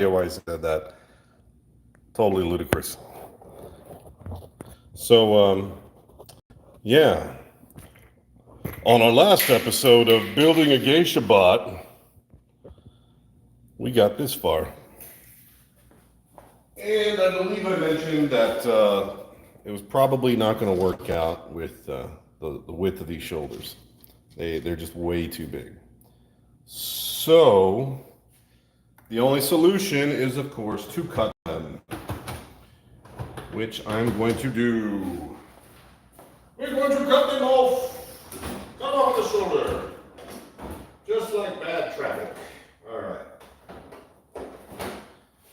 why I said that. Totally ludicrous. So, yeah. On our last episode of Building a Geisha Bot, we got this far. And I believe I mentioned that it was probably not going to work out with the width of these shoulders. They're just way too big. So, the only solution is, of course, to cut them, which I'm going to do. We're going to cut them off. Cut off the shoulder. Just like bad traffic. All right.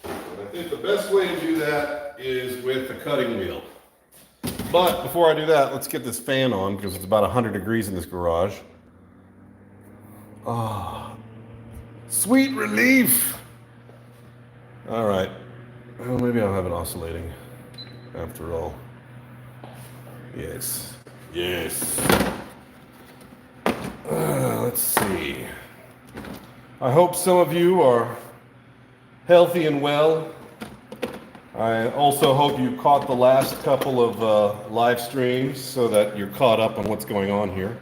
And I think the best way to do that is with a cutting wheel. But before I do that, let's get this fan on because it's about 100 degrees in this garage. Ah, sweet relief. All right. Well, maybe I'll have it oscillating after all. Yes. Yes. Let's see. I hope some of you are healthy and well. I also hope you caught the last couple of live streams so that you're caught up on what's going on here.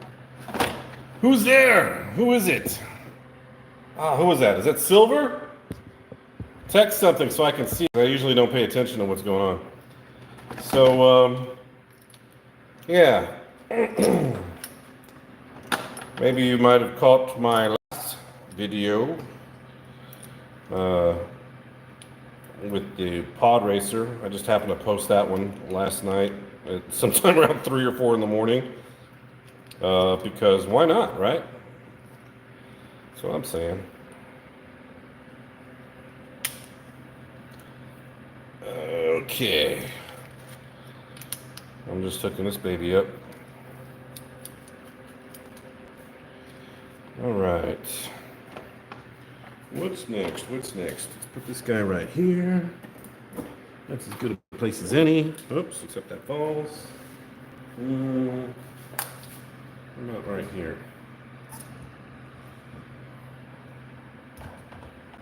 Who's there? Who is it? Who is that? Is that Silver? Text something so I can see. I usually don't pay attention to what's going on. So, yeah. Maybe you might have caught my last video with the pod racer. I just happened to post that one last night at sometime around 3 or 4 in the morning because why not, right? That's what I'm saying. Okay. I'm just hooking this baby up. All right. What's next? What's next? Let's put this guy right here. That's as good a place as any. Oops, except that falls. How about right here?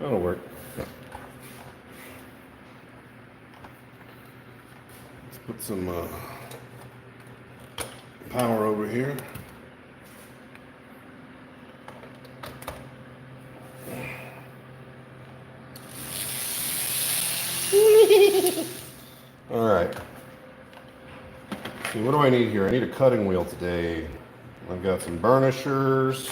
That'll work. Let's put some power over here. All right. See, what do I need here? I need a cutting wheel today. I've got some burnishers,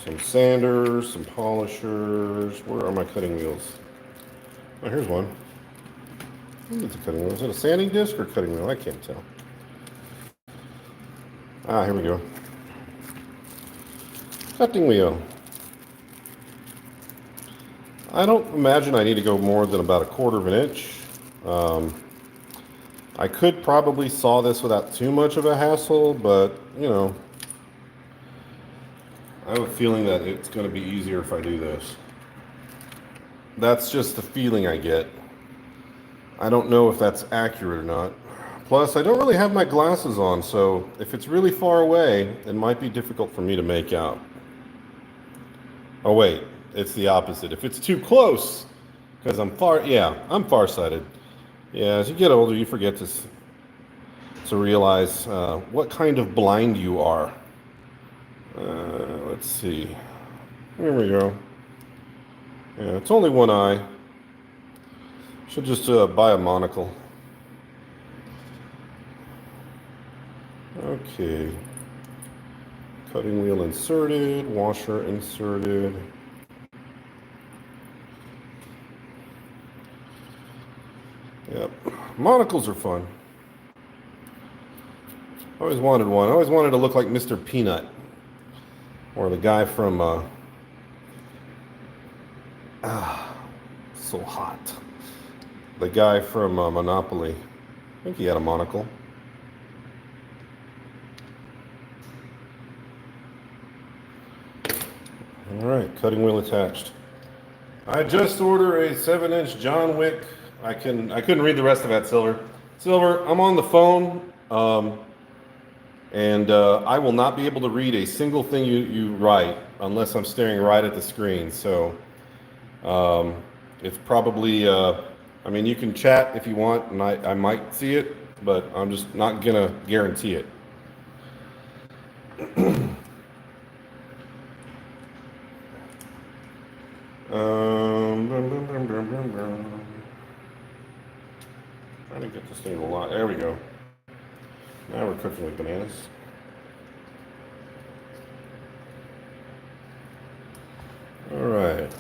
some sanders, some polishers. Where are my cutting wheels? Oh, here's one. It's a cutting wheel. Is it a sanding disc or cutting wheel? I can't tell. Here we go. Cutting wheel. I don't imagine I need to go more than about 1/4 of an inch. I could probably saw this without too much of a hassle, but, you know, I have a feeling that it's going to be easier if I do this. That's just the feeling I get. I don't know if that's accurate or not. Plus, I don't really have my glasses on, so if it's really far away, it might be difficult for me to make out. Oh, wait. It's the opposite. If it's too close, because I'm farsighted. Yeah, as you get older, you forget to realize what kind of blind you are. Let's see. Here we go. Yeah, it's only one eye. Should just buy a monocle. Okay. Cutting wheel inserted, washer inserted. Yep. Monocles are fun. I always wanted one. I always wanted to look like Mr. Peanut. Or the guy from, so hot. The guy from Monopoly. I think he had a monocle. All right, cutting wheel attached. I just ordered a 7-inch John Wick. I couldn't read the rest of that, Silver. Silver, I'm on the phone, and I will not be able to read a single thing you write unless I'm staring right at the screen. So It's probably, I mean, you can chat if you want, and I might see it, but I'm just not gonna guarantee it. Trying to get this thing to line. There we go. Now we're cooking with bananas. All right.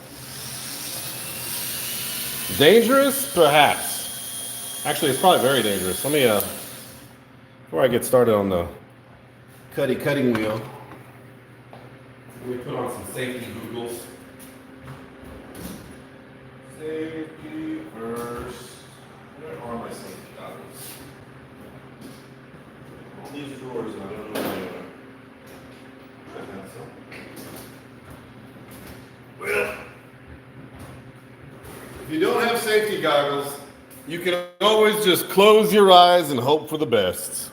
Dangerous? Perhaps. Actually, it's probably very dangerous. Let me, before I get started on the cutting wheel, let me put on some safety googles. Safety first. Where are my safety goggles? All these drawers, and I don't know where they are. I have some. Well, if you don't have safety goggles, you can always just close your eyes and hope for the best.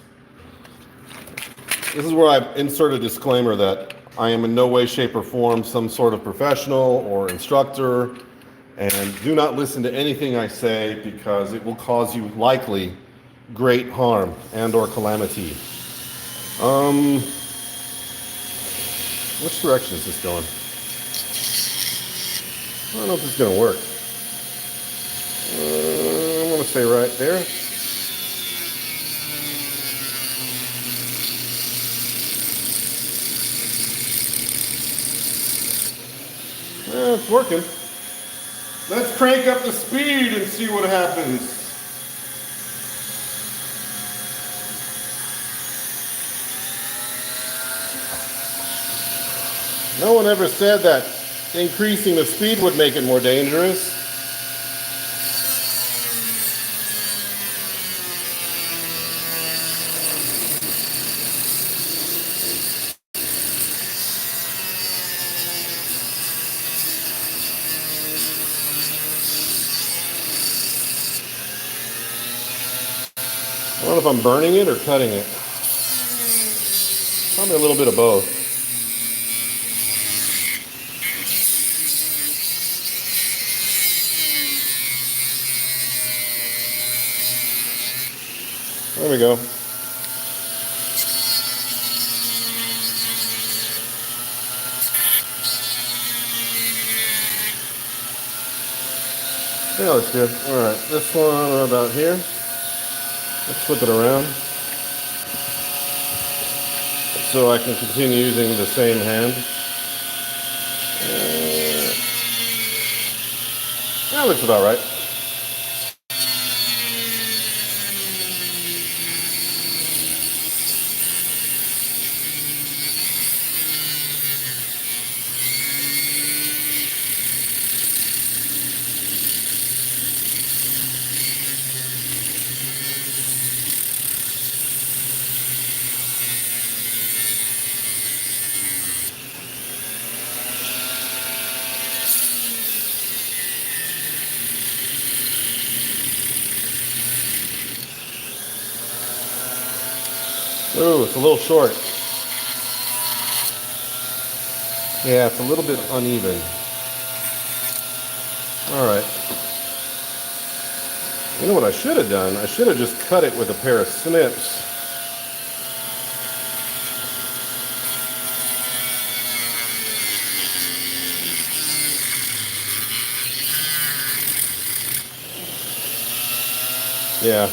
This is where I insert a disclaimer that I am in no way, shape, or form some sort of professional or instructor, and do not listen to anything I say because it will cause you likely great harm and or calamity. Which direction is this going? I don't know if it's going to work. I'm going to say right there. It's working. Let's crank up the speed and see what happens. No one ever said that increasing the speed would make it more dangerous. I don't know if I'm burning it or cutting it. Probably a little bit of both. There we go. Yeah, that's good. All right, this one about here. Let's flip it around so I can continue using the same hand. That looks about right. Ooh, it's a little short. Yeah, it's a little bit uneven. All right. You know what I should have done? I should have just cut it with a pair of snips. Yeah.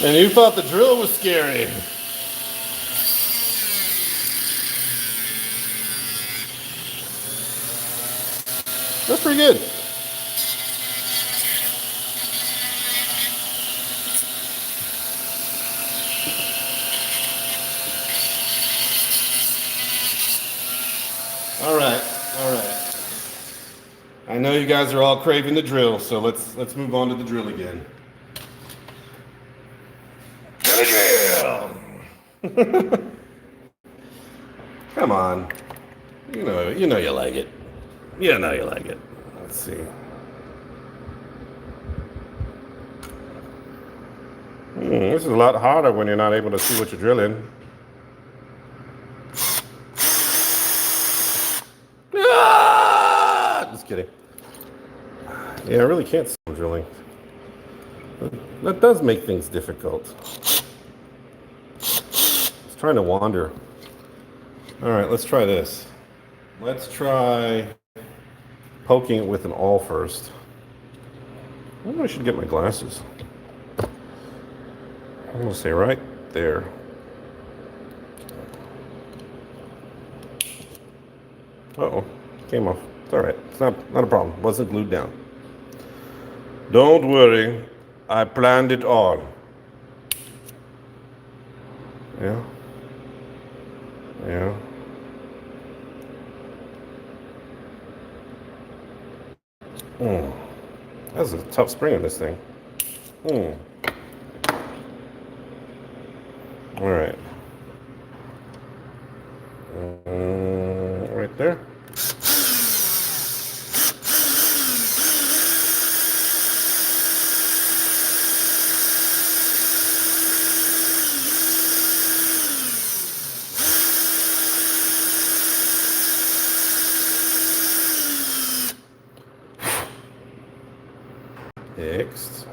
And you thought the drill was scary. That's pretty good. All right. I know you guys are all craving the drill, so let's move on to the drill again. Drill! Come on. You know you like it. You know you like it. Let's see. This is a lot harder when you're not able to see what you're drilling. Ah! Just kidding. Yeah, I really can't see what I'm drilling. That does make things difficult. It's trying to wander. All right, let's try this. Let's try poking it with an awl first. Maybe I should get my glasses. I'm gonna say right there. Uh-oh, came off. It's all right. It's not a problem. It wasn't glued down. Don't worry. I planned it all. Yeah. Yeah. That's a tough spring in this thing. All right. Right there. Next.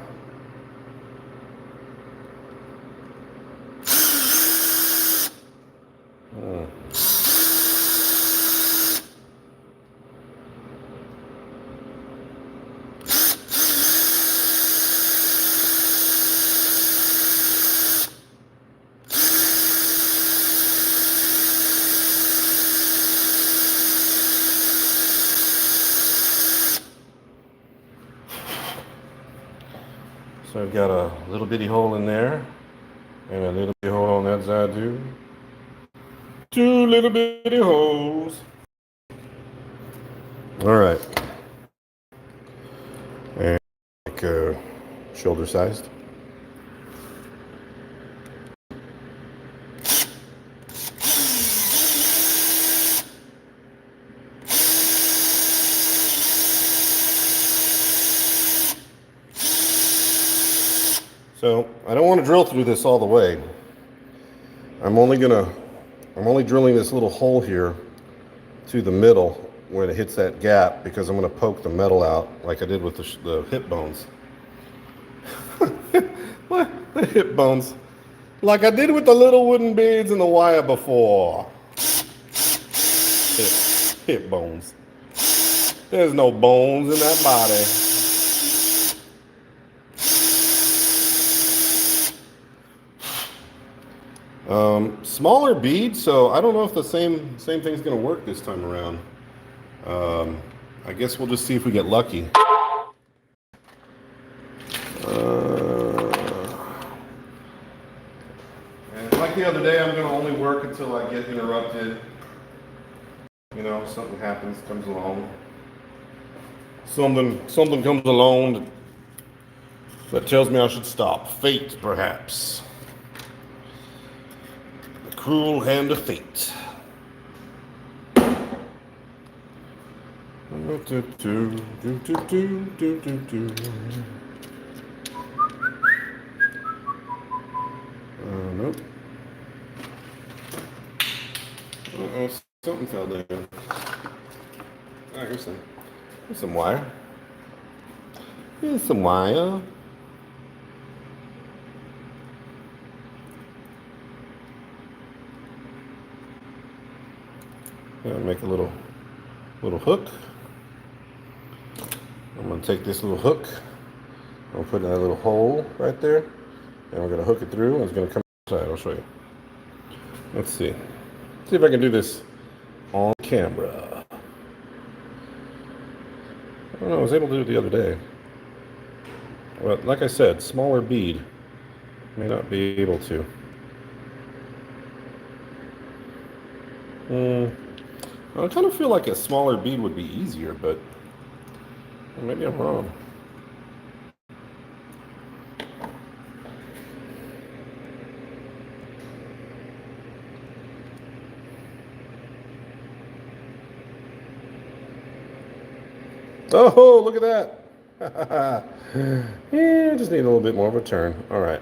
So I've got a little bitty hole in there, and a little bitty hole on that side too. Two little bitty holes. All right. And like shoulder sized. So I don't want to drill through this all the way. I'm only drilling this little hole here to the middle where it hits that gap, because I'm going to poke the metal out like I did with the hip bones. What? The hip bones. Like I did with the little wooden beads and the wire before. Hip bones. There's no bones in that body. Smaller bead, so I don't know if the same thing's gonna work this time around. I guess we'll just see if we get lucky. And like the other day, I'm gonna only work until I get interrupted. You know, something happens, comes along. Something comes along that tells me I should stop. Fate, perhaps. Cruel hand of fate. Nope. Uh-oh, something fell down. All right, here's some wire. Here's some wire. Make a little hook. I'm going to take this little hook. I'm going to put it in that little hole right there, and we're going to hook it through, and it's going to come outside. I'll show you. Let's see. See if I can do this on camera. I don't know. I was able to do it the other day. Well, like I said, smaller bead. May not be able to. I kind of feel like a smaller bead would be easier, but Or maybe I'm wrong. Oh, look at that. Yeah, just need a little bit more of a turn. All right.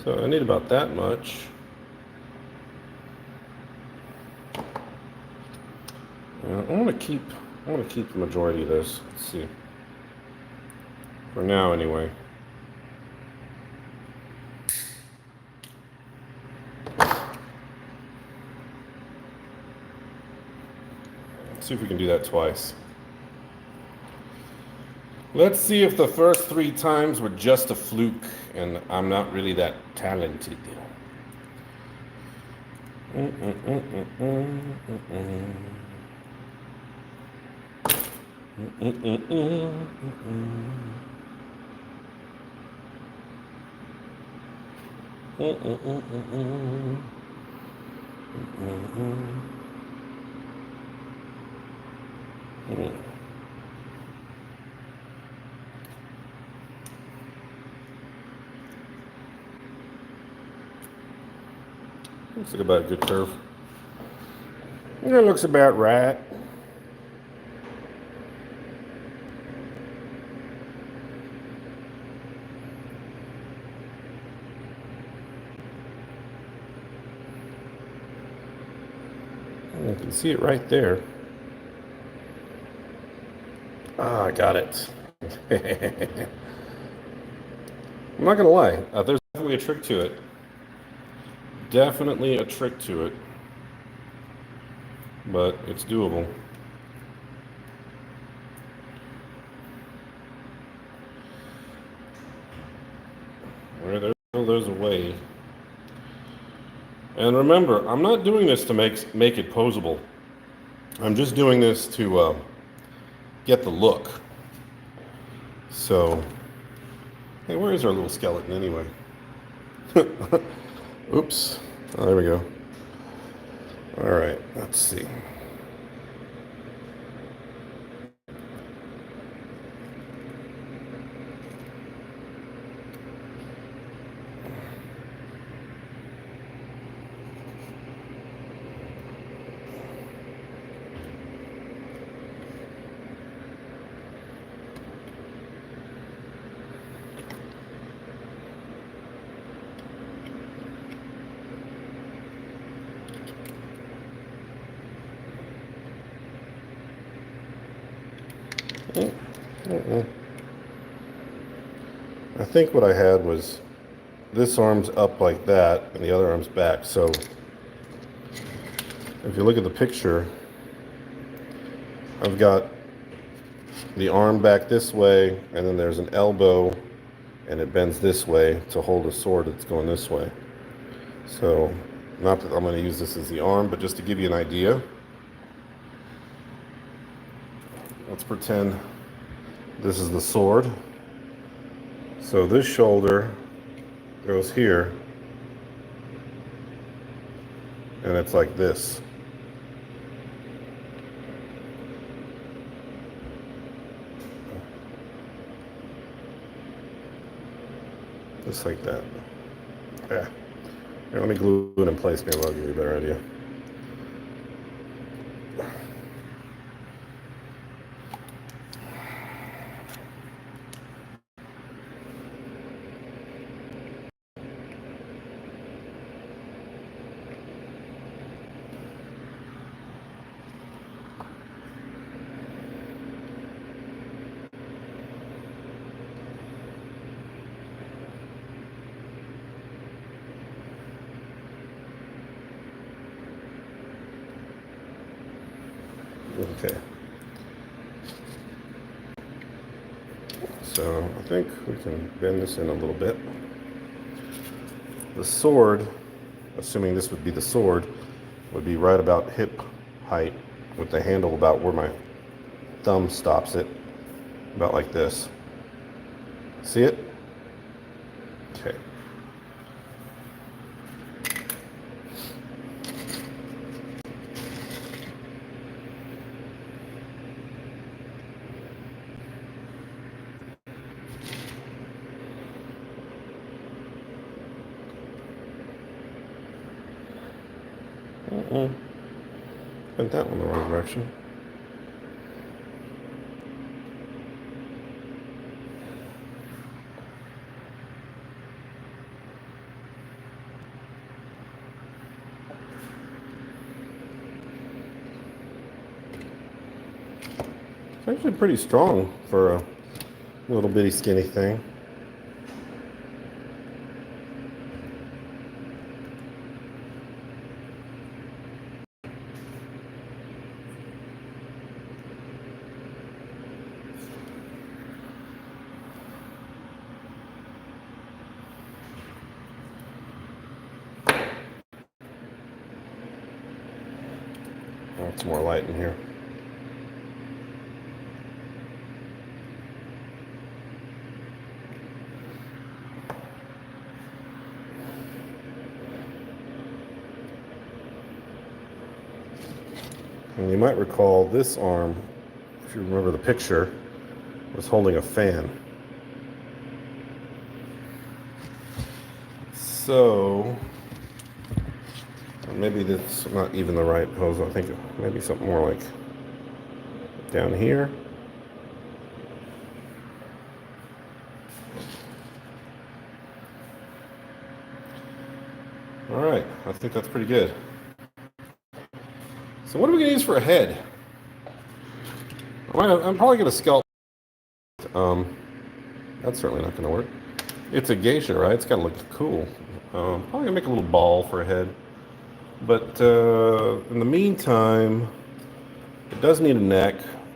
So I need about that much. I want to keep the majority of this. Let's see. For now, anyway. Let's see if we can do that twice. Let's see if the first 3 times were just a fluke and I'm not really that talented. Looks like about a good curve. It looks about right. You can see it right there. Ah, I got it. I'm not gonna lie. There's definitely a trick to it. Definitely a trick to it. But it's doable. Where there's a way. And remember, I'm not doing this to make it posable. I'm just doing this to get the look. So, hey, where is our little skeleton anyway? Oops. Oh, there we go. All right, let's see. I think what I had was this arm's up like that and the other arm's back. So if you look at the picture, I've got the arm back this way and then there's an elbow and it bends this way to hold a sword that's going this way. So not that I'm going to use this as the arm, but just to give you an idea. Let's pretend this is the sword. So this shoulder goes here, and it's like this. Just like that. Yeah. Here, let me glue it in place. Maybe I'll give you a better idea. Okay. So I think we can bend this in a little bit. The sword, assuming this would be the sword, would be right about hip height with the handle about where my thumb stops it, about like this. See it? Okay. Bent that one the wrong direction. It's actually pretty strong for a little bitty skinny thing. Oh, it's more light in here. And you might recall this arm, if you remember the picture, was holding a fan. So, maybe that's not even the right pose. I think maybe something more like down here. All right, I think that's pretty good. So what are we going to use for a head? I'm probably going to sculpt. That's certainly not going to work. It's a geisha, right? It's got to look cool. Probably going to make a little ball for a head. But in the meantime, it does need a neck.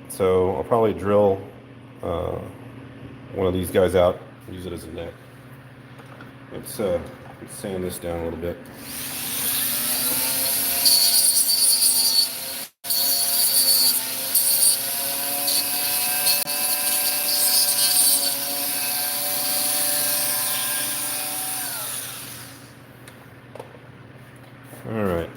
So I'll probably drill one of these guys out and use it as a neck. Let's sand this down a little bit. All right.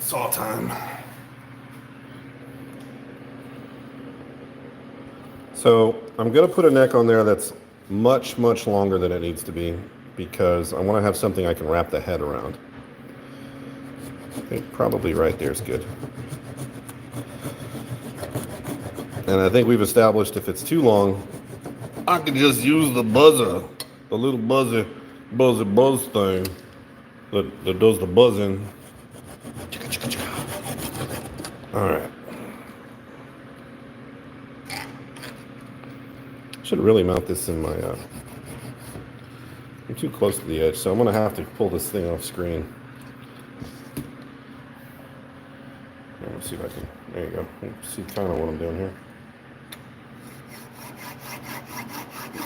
Saw time. So I'm going to put a neck on there that's much, much longer than it needs to be because I want to have something I can wrap the head around. I think probably right there is good. And I think we've established if it's too long, I can just use the buzzer, the little buzz thing that does the buzzing. All right. Should really mount this in my, I'm too close to the edge, so I'm going to have to pull this thing off screen. Let me see if I can, there you go. See kind of what I'm doing here.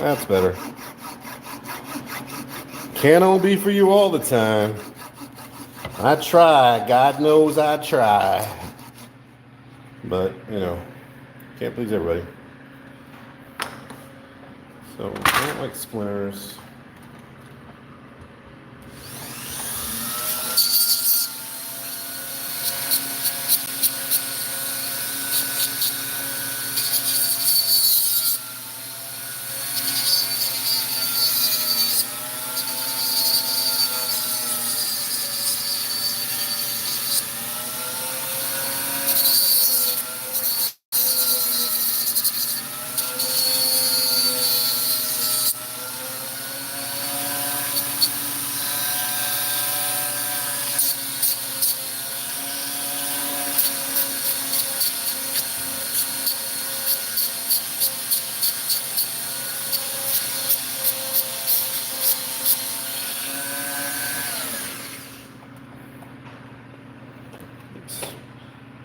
That's better. Can't all be for you all the time. I try, God knows I try. But, you know, can't please everybody. So, I don't like splinters.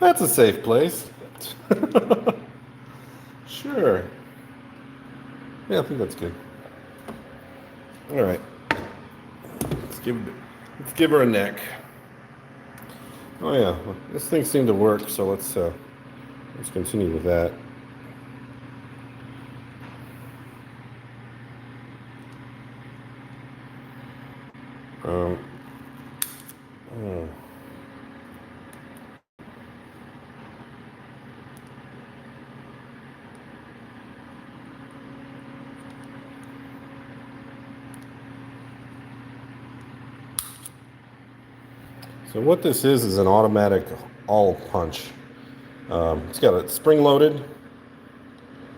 That's a safe place. Sure. Yeah, I think that's good. All right. Let's give her a neck. Oh yeah, well, this thing seemed to work, so let's continue with that. Hmm. So what this is an automatic awl punch. It's got a spring loaded,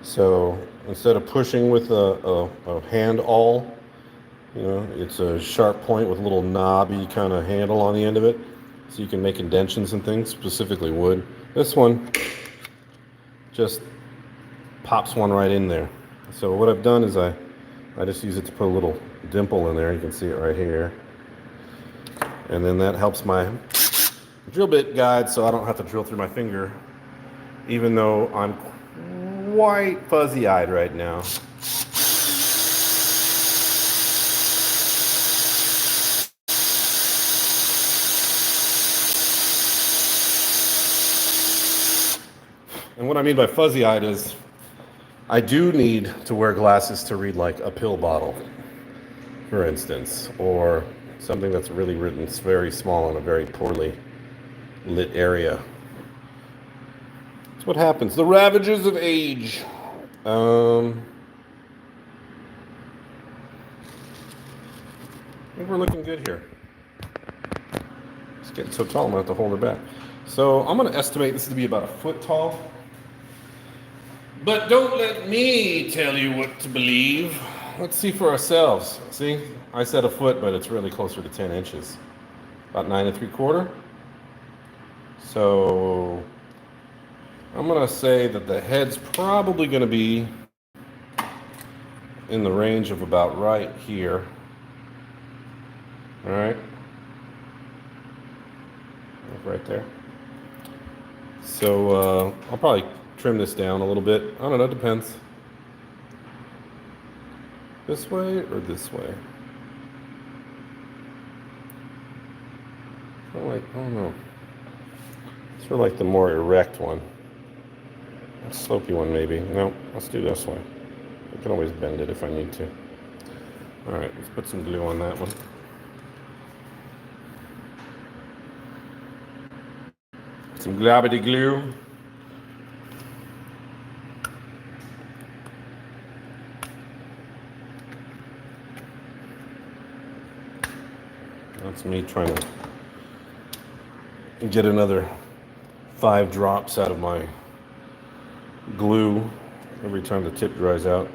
so instead of pushing with a hand awl, it's a sharp point with a little knobby kind of handle on the end of it, so you can make indentions and things, specifically wood. This one just pops one right in there. So what I've done is I just use it to put a little dimple in there. You can see it right here. And then that helps my drill bit guide so I don't have to drill through my finger, even though I'm quite fuzzy-eyed right now. And what I mean by fuzzy-eyed is I do need to wear glasses to read like a pill bottle, for instance, or something that's really written very small in a very poorly lit area. That's what happens. The ravages of age. I think we're looking good here. It's getting so tall, I'm gonna have to hold her back. So I'm gonna estimate this to be about a foot tall. But don't let me tell you what to believe. Let's see for ourselves. See, I said a foot, but it's really closer to 10 inches. About 9 3/4. So I'm gonna say that the head's probably gonna be in the range of about right here. All right, right there. So I'll probably trim this down a little bit. I don't know, depends. This way or this way? I don't know. Sort of like the more erect one. A slopey one maybe. No, let's do this one. I can always bend it if I need to. All right, let's put some glue on that one. Some gravity glue. That's me trying to get another 5 drops out of my glue every time the tip dries out.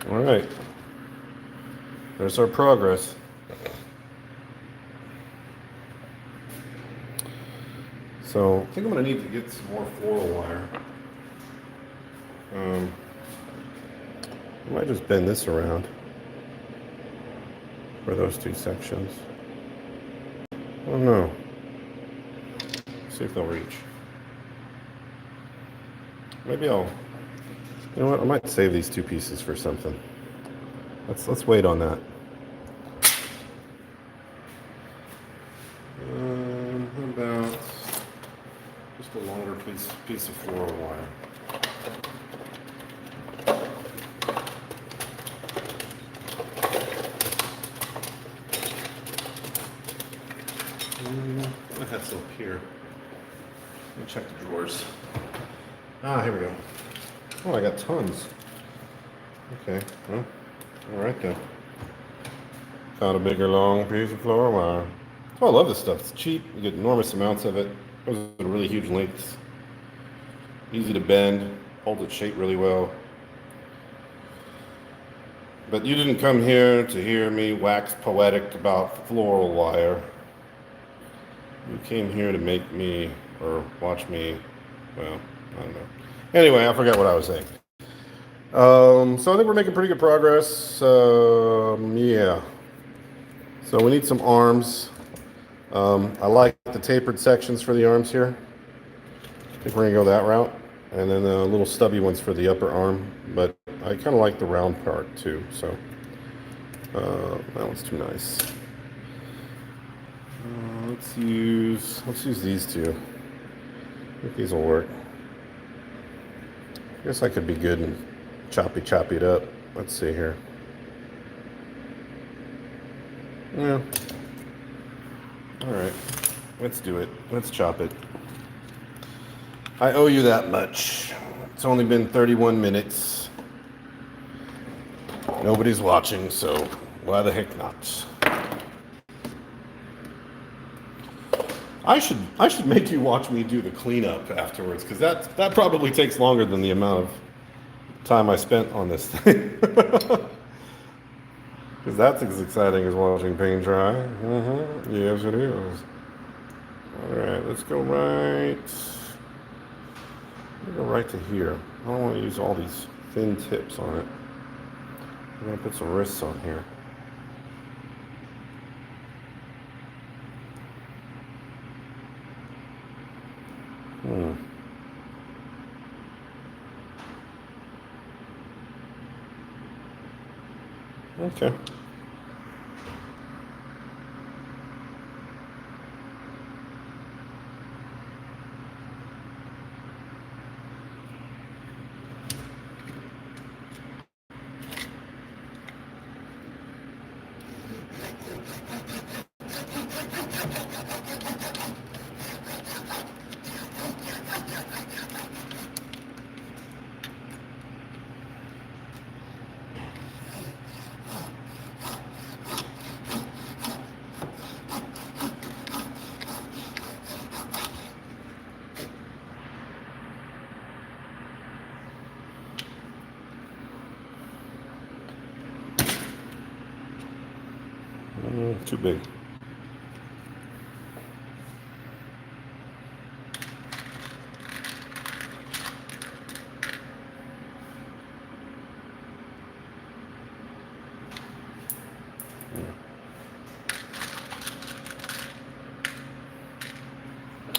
All right, there's our progress. So I think I'm going to need to get some more floral wire. I might just bend this around for those 2 sections. I don't know. See if they'll reach. Maybe I'll. You know what? I might save these 2 pieces for something. Let's wait on that. How about just a longer piece of floral wire? I have some up here. Let me check the drawers. Ah, here we go. Oh, I got tons. Okay, well, All right then. Found a bigger long piece of floor wire. Oh, I love this stuff. It's cheap. You get enormous amounts of it. Goes to really huge lengths. Easy to bend. Holds its shape really well. But you didn't come here to hear me wax poetic about floral wire. You came here to make me, or watch me, well, I don't know. Anyway, I forgot what I was saying. So I think we're making pretty good progress. Yeah. So we need some arms. I like the tapered sections for the arms here. I think we're gonna go that route. And then the little stubby ones for the upper arm. But I kind of like the round part too, so that one's too nice. Let's use these two. I think these will work. I guess I could be good and choppy it up. Let's see here. Yeah. All right. Let's do it. Let's chop it. I owe you that much. It's only been 31 minutes. Nobody's watching, so why the heck not? I should make you watch me do the cleanup afterwards, because that probably takes longer than the amount of time I spent on this thing. Because that's as exciting as watching paint dry. Yes, it is. All right, let's go right. Go right to here. I don't want to use all these thin tips on it. I'm gonna put some wrists on here. Okay. Too big.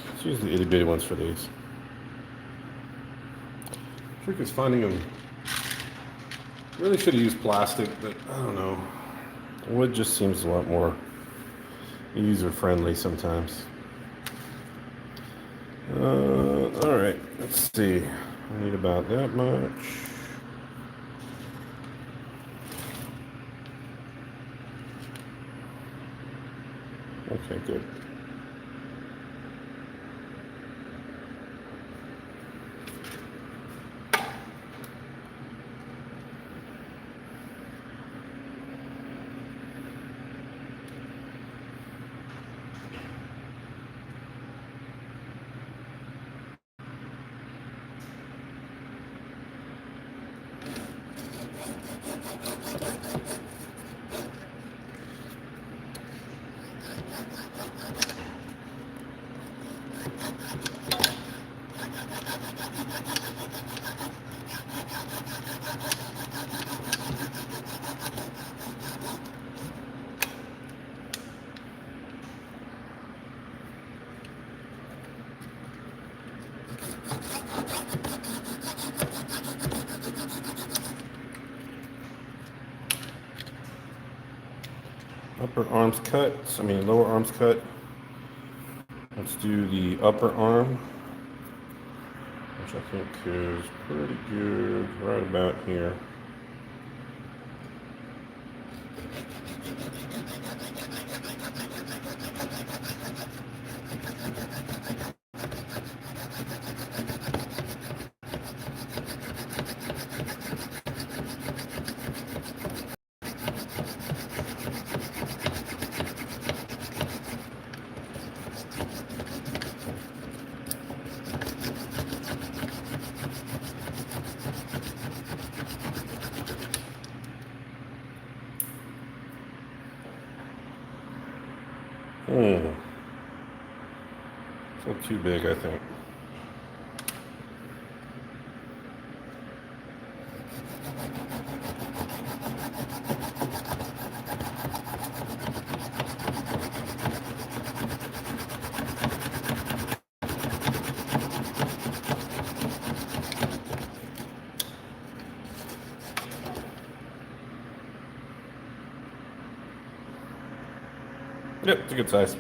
Let's use the itty bitty ones for these. Trick is finding them. Really should have used plastic, but I don't know. Wood just seems a lot more user-friendly sometimes. All right, let's see. I need about that much. Okay, good. Upper arms cut, lower arms cut. Let's do the upper arm, which I think is pretty good, right about here. It's not too big, I think. Yep, it's a good size.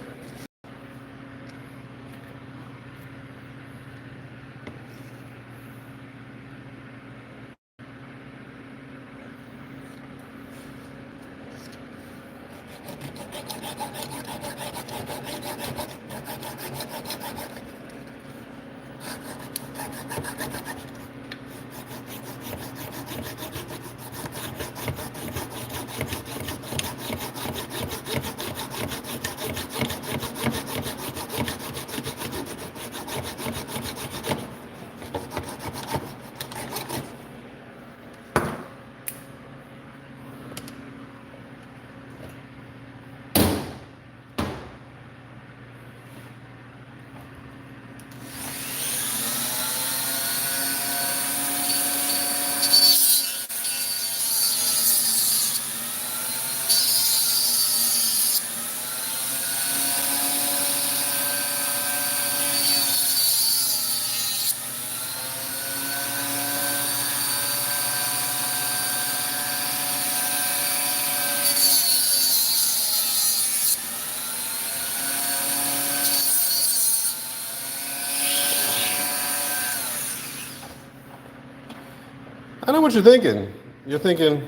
I know what you're thinking. You're thinking,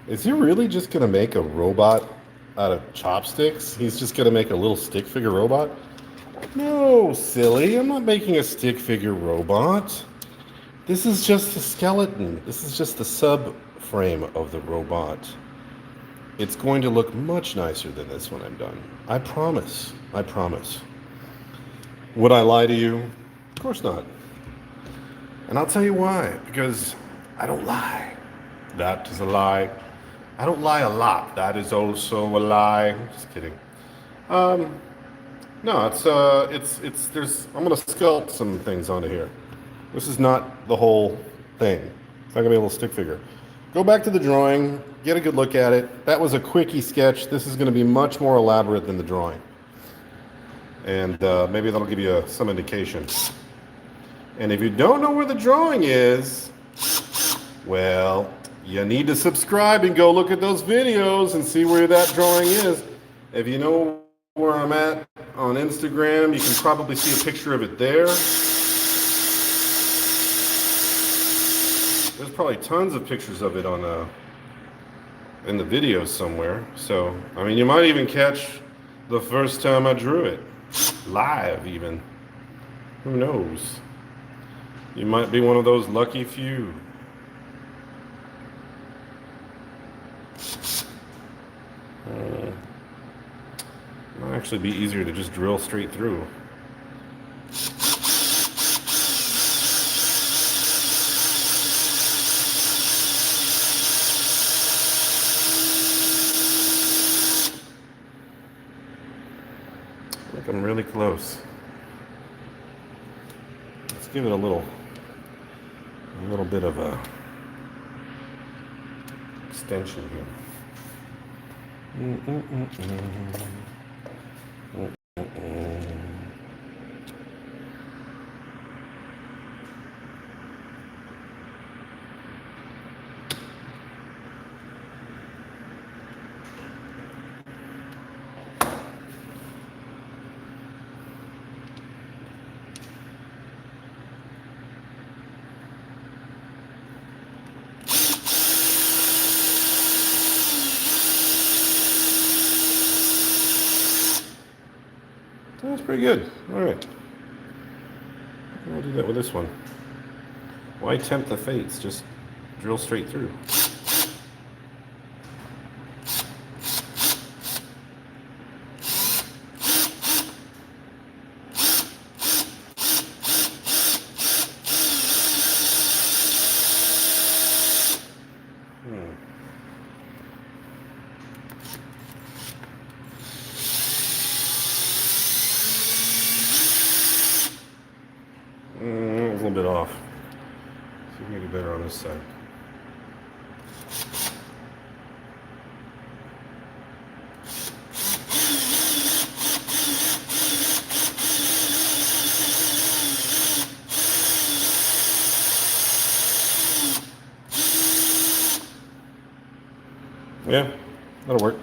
is he really just going to make a robot out of chopsticks? He's just going to make a little stick figure robot? No, silly. I'm not making a stick figure robot. This is just a skeleton. This is just the subframe of the robot. It's going to look much nicer than this when I'm done. I promise. I promise. Would I lie to you? Of course not. And I'll tell you why. Because I don't lie. That is a lie. I don't lie a lot. That is also a lie. Just kidding. No, there's, I'm gonna sculpt some things onto here. This is not the whole thing. It's not gonna be a little stick figure. Go back to the drawing, get a good look at it. That was a quickie sketch. This is gonna be much more elaborate than the drawing. And maybe that'll give you some indication. And if you don't know where the drawing is, well, you need to subscribe and go look at those videos and see where that drawing is. If you know where I'm at on Instagram, you can probably see a picture of it there. There's probably tons of pictures of it on in the videos somewhere. So, I mean, you might even catch the first time I drew it. Live, even. Who knows? You might be one of those lucky few. It might actually be easier to just drill straight through. I think I'm really close. Let's give it a little bit of a extension here. That's pretty good. All right. I'll do that with this one. Why tempt the fates? Just drill straight through. it off. See if we can do better on this side. Yeah, that'll work.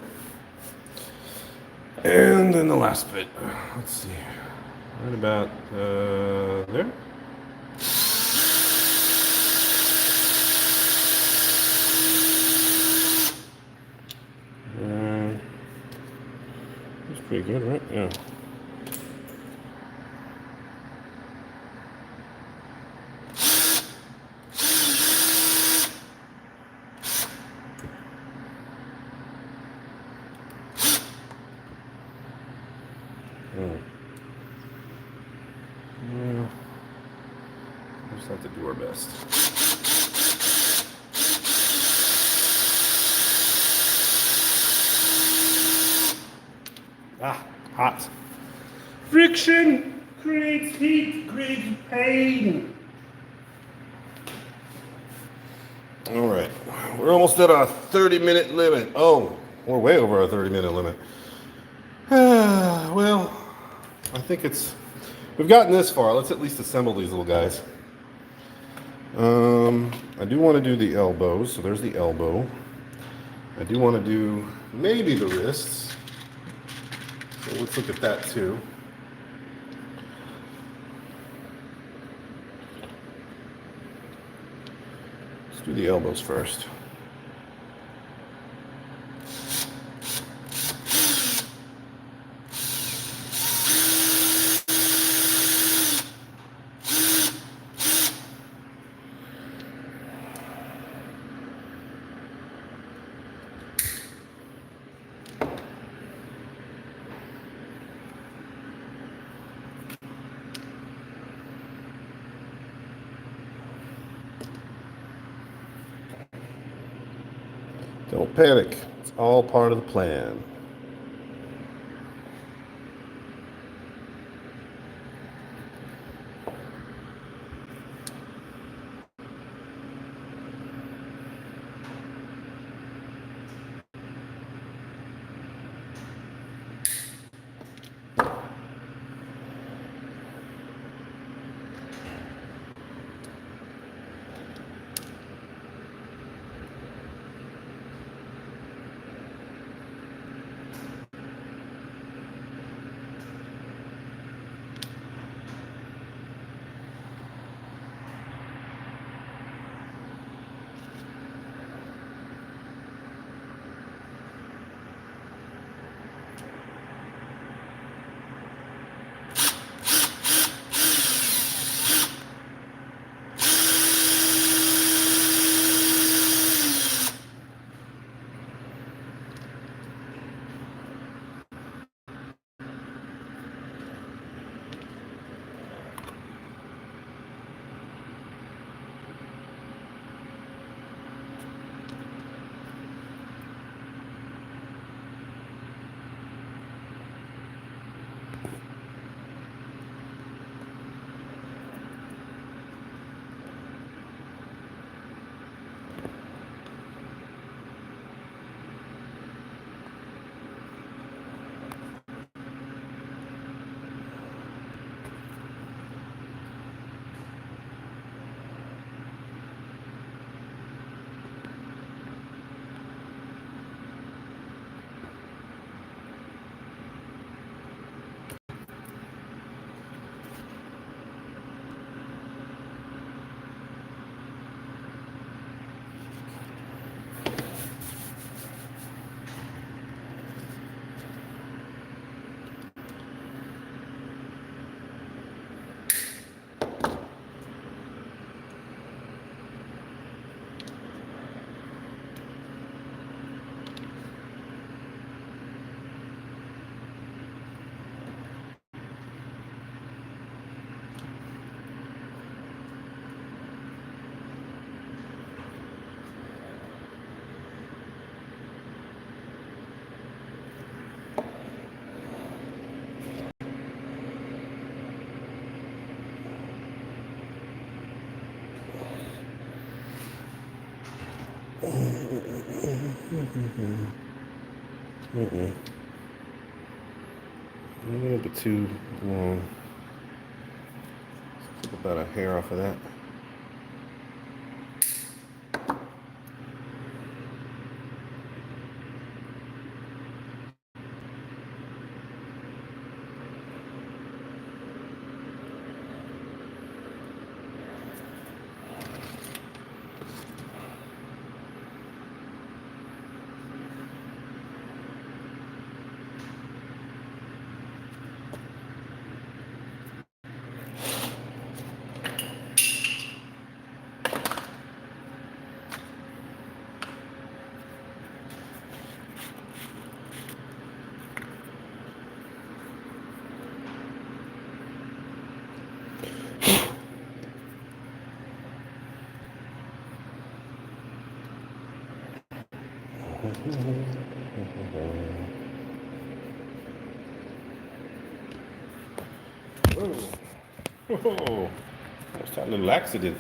And then the last bit. Let's see. Right about there. That's pretty good, right? Yeah. Yeah. We just have to do our best. Ah, hot. Friction creates heat, creates pain. All right, we're almost at our 30-minute limit. Oh, we're way over our 30-minute limit. Well, I think we've gotten this far. Let's at least assemble these little guys. I do want to do the elbows, so there's the elbow. I do want to do maybe the wrists. So let's look at that too. Let's do the elbows first. Don't panic. It's all part of the plan. A little bit too long. Let's clip about a hair off of that. Whoa. Whoa. Almost had a little accident.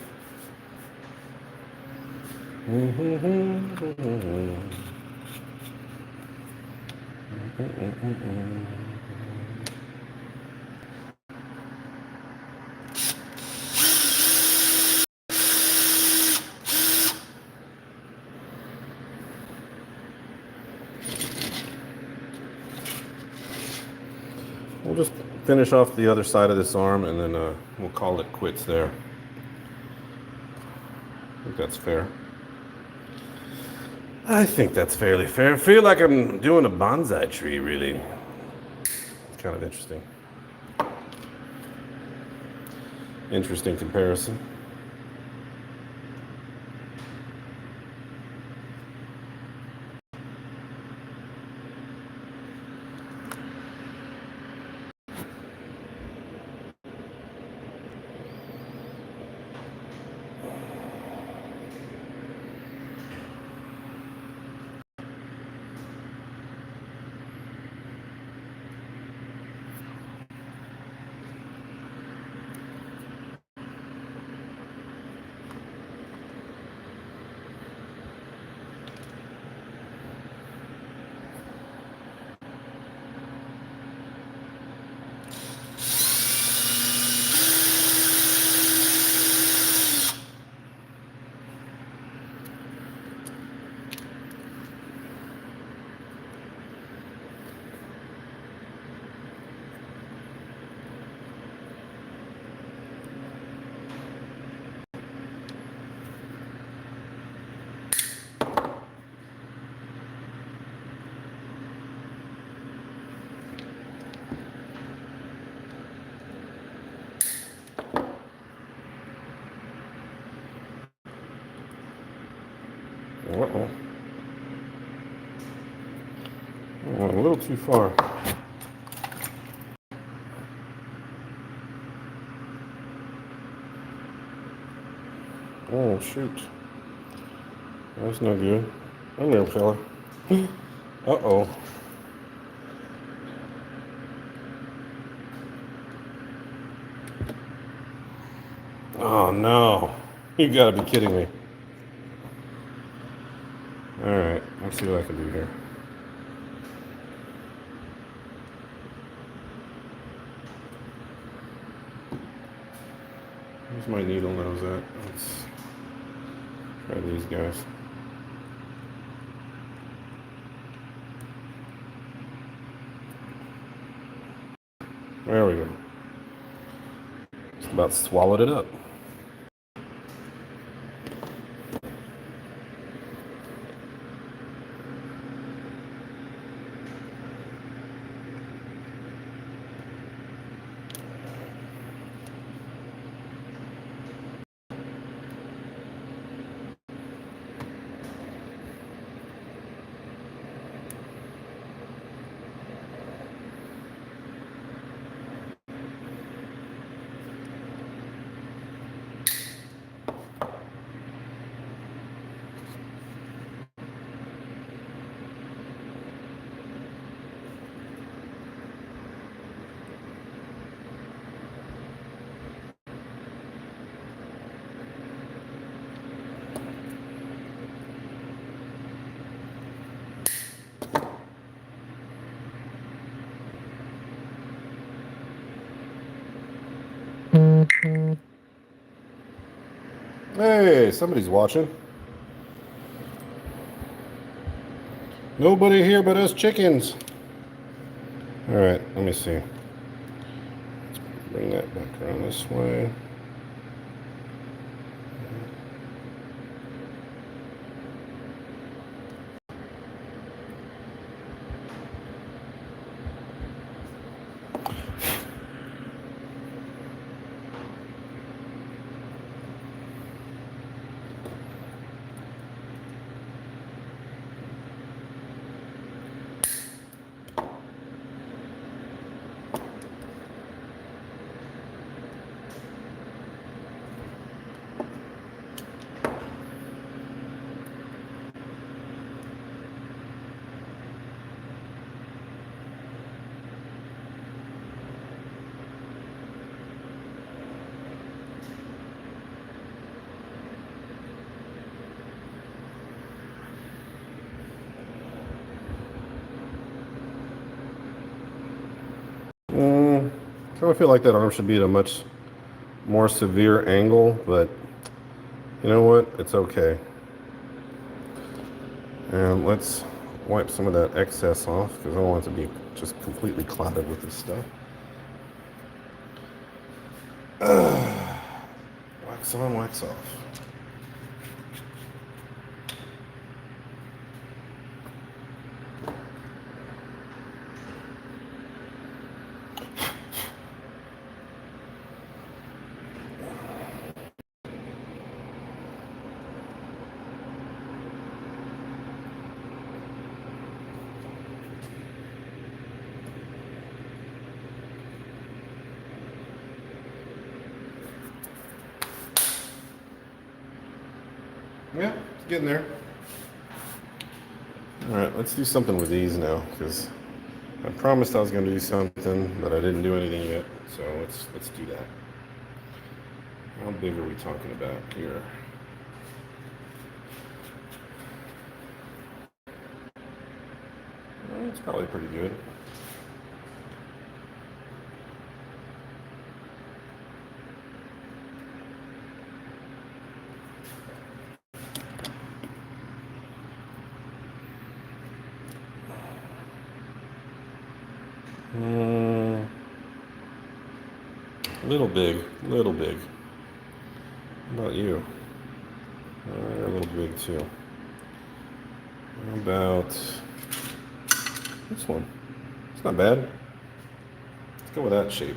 We'll just finish off the other side of this arm and then we'll call it quits there. I think that's fair. I think that's fairly fair. I feel like I'm doing a bonsai tree, really. It's kind of interesting. Interesting comparison. Uh-oh. A little too far. Oh, shoot. That's no good. Come here, fella. Uh-oh. Oh, no. You gotta be kidding me. Alright, let's see what I can do here. Where's my needle nose at? Let's try these guys. There we go. Just about swallowed it up. Hey, somebody's watching. Nobody here but us chickens. All right, let me see. Let's bring that back around this way. Kind of feel like that arm should be at a much more severe angle, but you know what? It's okay. And let's wipe some of that excess off because I don't want it to be just completely clotted with this stuff. Wax on, wax off. Yeah, it's getting there. All right, let's do something with these now because I promised I was going to do something, but I didn't do anything yet. So let's do that. How big are we talking about here? Well, it's probably pretty good. Little big, little big. How about you? A little big too. How about this one? It's not bad. Let's go with that shape.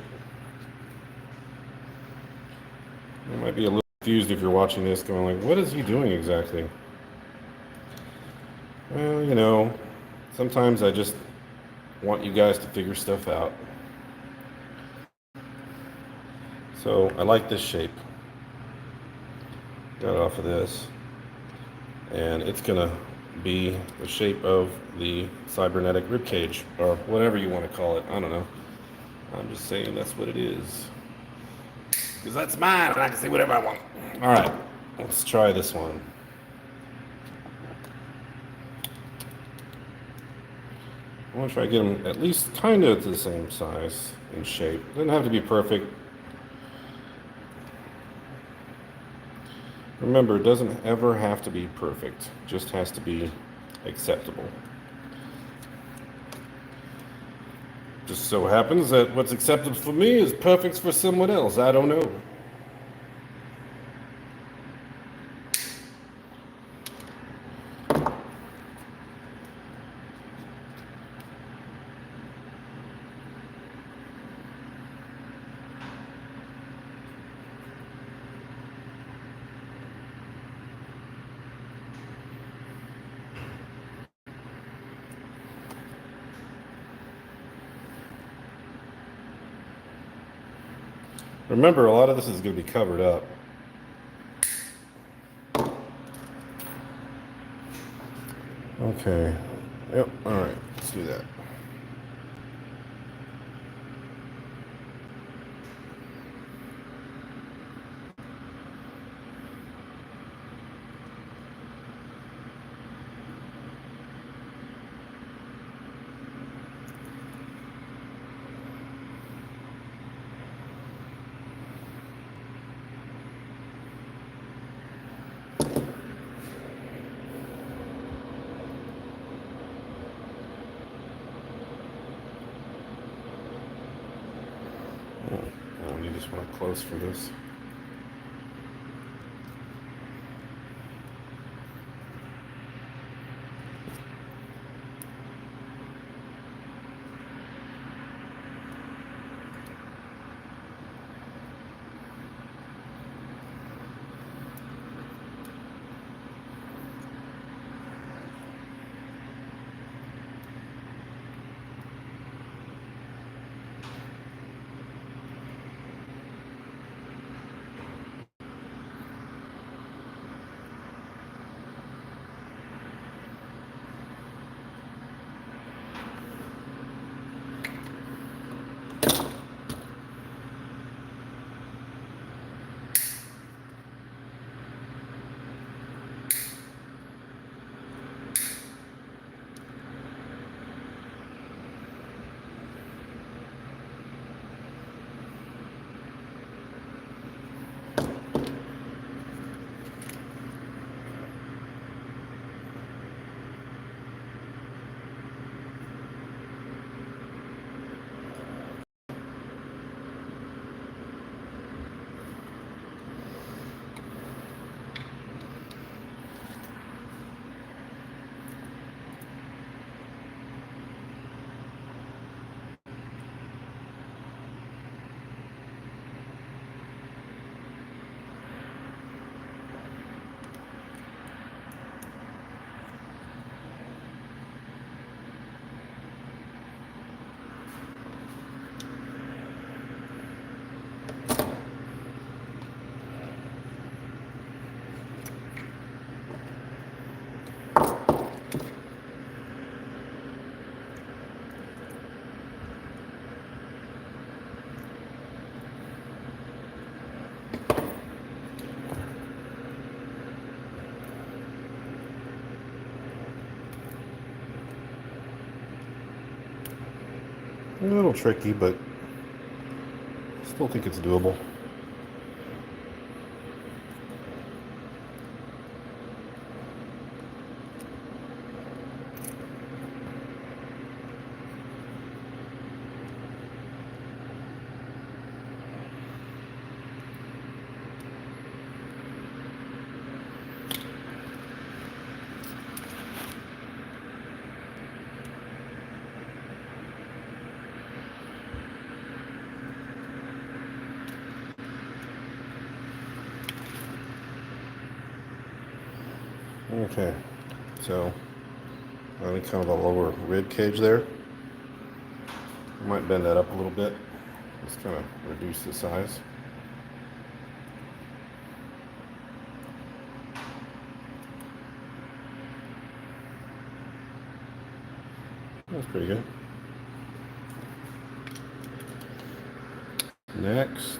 You might be a little confused if you're watching this going like, what is he doing exactly? Well, you know, sometimes I just want you guys to figure stuff out. So I like this shape. Got it off of this. And it's gonna be the shape of the cybernetic rib cage, or whatever you want to call it. I don't know. I'm just saying that's what it is. Because that's mine, and I can say whatever I want. All right, let's try this one. I want to try to get them at least kind of the same size and shape. Doesn't have to be perfect. Remember, it doesn't ever have to be perfect. It just has to be acceptable. Just so happens that what's acceptable for me is perfect for someone else. I don't know. Remember, a lot of this is going to be covered up. Okay. Yep. All right. Let's do that. Oh, you just want it close for this. A little tricky, but still think it's doable. Okay, so I think kind of a lower rib cage there. I might bend that up a little bit. Just kind of reduce the size. That's pretty good. Next.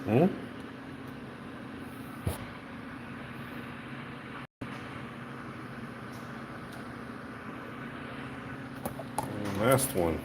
Hmm? Last one.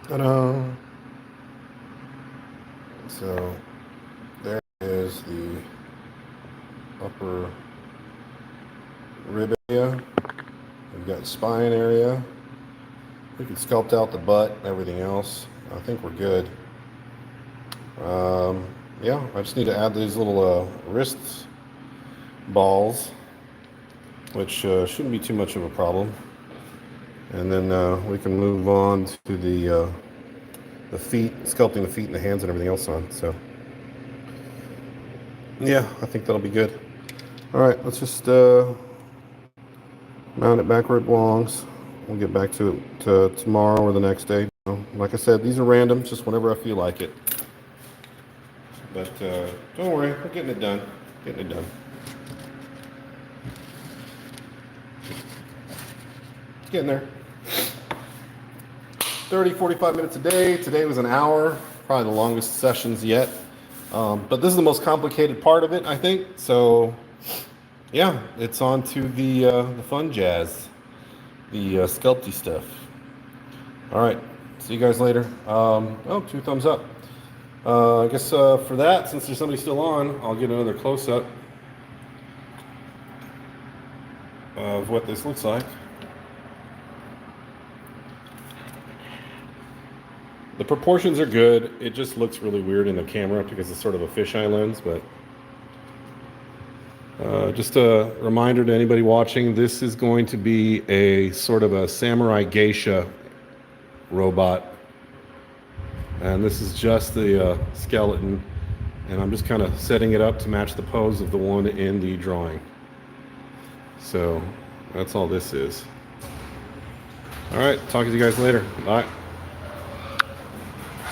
Ta-da! So there is the upper rib area. We've got spine area. We can sculpt out the butt and everything else. I think we're good. Yeah, I just need to add these little wrist balls, which shouldn't be too much of a problem. And then we can move on to the feet, sculpting the feet and the hands and everything else on. So yeah, I think that'll be good. All right, let's just mount it back where it belongs. We'll get back to it tomorrow or the next day. Like I said, these are random, just whenever I feel like it. But don't worry, we're getting it done. Getting it done. Getting there. 30, 45 minutes a day. Today was an hour, probably the longest sessions yet. But this is the most complicated part of it, I think. So, yeah, it's on to the fun jazz, the sculpty stuff. All right, see you guys later. Oh, 2 thumbs up. I guess for that, since there's somebody still on, I'll get another close-up of what this looks like. The proportions are good. It just looks really weird in the camera because it's sort of a fisheye lens, but just a reminder to anybody watching, this is going to be a sort of a samurai geisha robot. And this is just the skeleton, and I'm just kind of setting it up to match the pose of the one in the drawing. So that's all this is. All right, talk to you guys later. Bye.